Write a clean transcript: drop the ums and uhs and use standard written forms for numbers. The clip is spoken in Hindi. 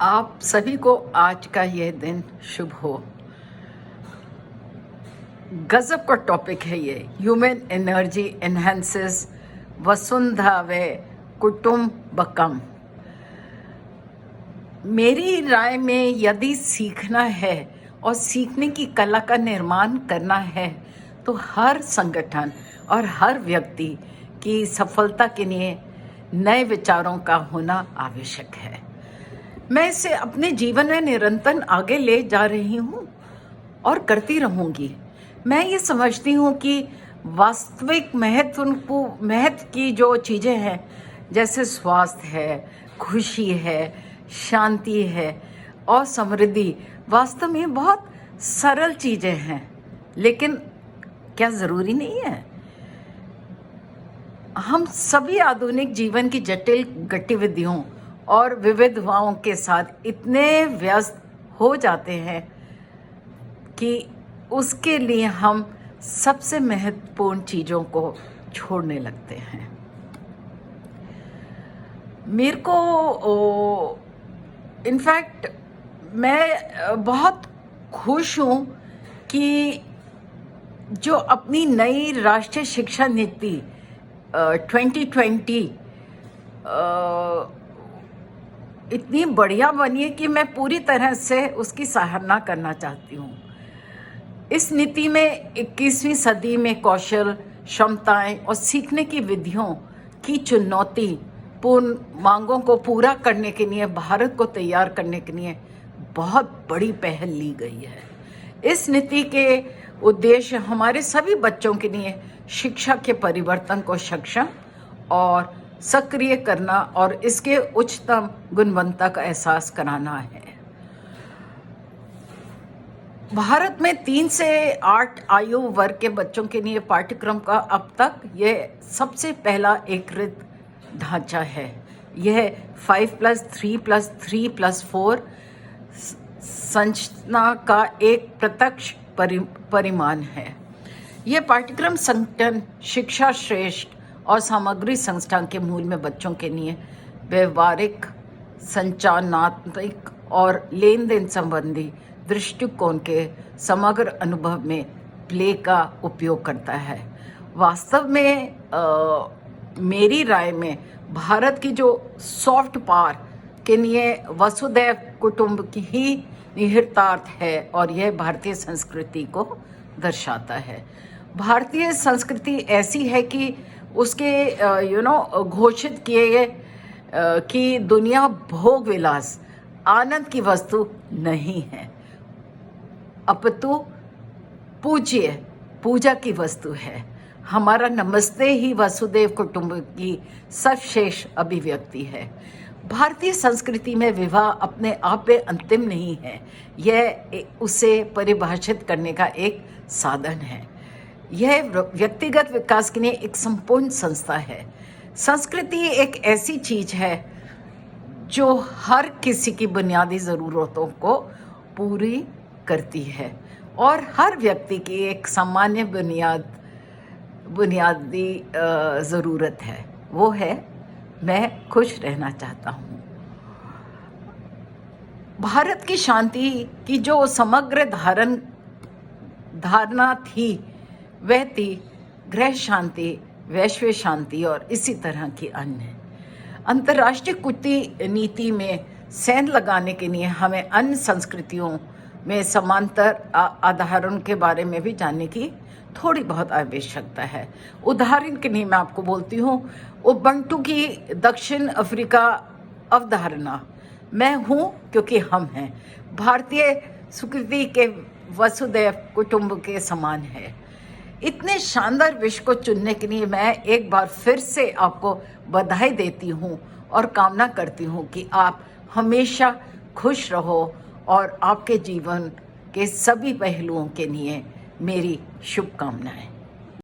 आप सभी को आज का यह दिन शुभ हो। गजब का टॉपिक है ये। ह्यूमन एनर्जी एनहेंसेस वसुंधरा व कुटुंबकम। मेरी राय में यदि सीखना है और सीखने की कला का निर्माण करना है तो हर संगठन और हर व्यक्ति की सफलता के लिए नए विचारों का होना आवश्यक है। मैं इसे अपने जीवन में निरंतर आगे ले जा रही हूँ और करती रहूँगी। मैं ये समझती हूँ कि वास्तविक महत्व की जो चीज़ें हैं, जैसे स्वास्थ्य है, खुशी है, शांति है और समृद्धि, वास्तव में बहुत सरल चीज़ें हैं, लेकिन क्या ज़रूरी नहीं है? हम सभी आधुनिक जीवन की जटिल गतिविधियों और विविधताओं के साथ इतने व्यस्त हो जाते हैं कि उसके लिए हम सबसे महत्वपूर्ण चीज़ों को छोड़ने लगते हैं। मेरे को इनफैक्ट मैं बहुत खुश हूँ कि जो अपनी नई राष्ट्रीय शिक्षा नीति 2020 इतनी बढ़िया बनी है कि मैं पूरी तरह से उसकी सराहना करना चाहती हूँ। इस नीति में 21वीं सदी में कौशल, क्षमताएं और सीखने की विधियों की चुनौतीपूर्ण मांगों को पूरा करने के लिए भारत को तैयार करने के लिए बहुत बड़ी पहल ली गई है। इस नीति के उद्देश्य हमारे सभी बच्चों के लिए शिक्षा के परिवर्तन को सक्षम और सक्रिय करना और इसके उच्चतम गुणवत्ता का एहसास कराना है। भारत में 3 से 8 आयु वर्ग के बच्चों के लिए पाठ्यक्रम का अब तक यह सबसे पहला एकीकृत ढांचा है। यह 5+3+3+4 संरचना का एक प्रत्यक्ष परिमाण है। यह पाठ्यक्रम संगठन, शिक्षा श्रेष्ठ और सामग्री संस्थान के मूल में बच्चों के लिए व्यवहारिक, संचालनात्मक और लेन देन संबंधी दृष्टिकोण के समग्र अनुभव में प्ले का उपयोग करता है। वास्तव में मेरी राय में भारत की जो सॉफ्ट पावर के लिए वसुधैव कुटुंब की ही निहितार्थ है और यह भारतीय संस्कृति को दर्शाता है। भारतीय संस्कृति ऐसी है कि उसके घोषित किए गए कि दुनिया भोग विलास, आनंद की वस्तु नहीं है, अपितु पूजा की वस्तु है। हमारा नमस्ते ही वसुधैव कुटुंब की सर्वश्रेष्ठ अभिव्यक्ति है। भारतीय संस्कृति में विवाह अपने आप में अंतिम नहीं है, यह उसे परिभाषित करने का एक साधन है। यह व्यक्तिगत विकास के लिए एक संपूर्ण संस्था है। संस्कृति एक ऐसी चीज है जो हर किसी की बुनियादी ज़रूरतों को पूरी करती है और हर व्यक्ति की एक सामान्य बुनियादी ज़रूरत है। वो है, मैं खुश रहना चाहता हूँ। भारत की शांति की जो समग्र धारणा थी वह थी गृह शांति, वैश्विक शांति और इसी तरह की अन्य। अंतर्राष्ट्रीय कूटनीति में सेंध लगाने के लिए हमें अन्य संस्कृतियों में समांतर आधारों के बारे में भी जानने की थोड़ी बहुत आवश्यकता है। उदाहरण के लिए मैं आपको बोलती हूँ, उबंटू की दक्षिण अफ्रीका अवधारणा मैं हूँ क्योंकि हम हैं, भारतीय संस्कृति के वसुधैव कुटुंब के समान है। इतने शानदार विषय को चुनने के लिए मैं एक बार फिर से आपको बधाई देती हूँ और कामना करती हूँ कि आप हमेशा खुश रहो और आपके जीवन के सभी पहलुओं के लिए मेरी शुभकामनाएं।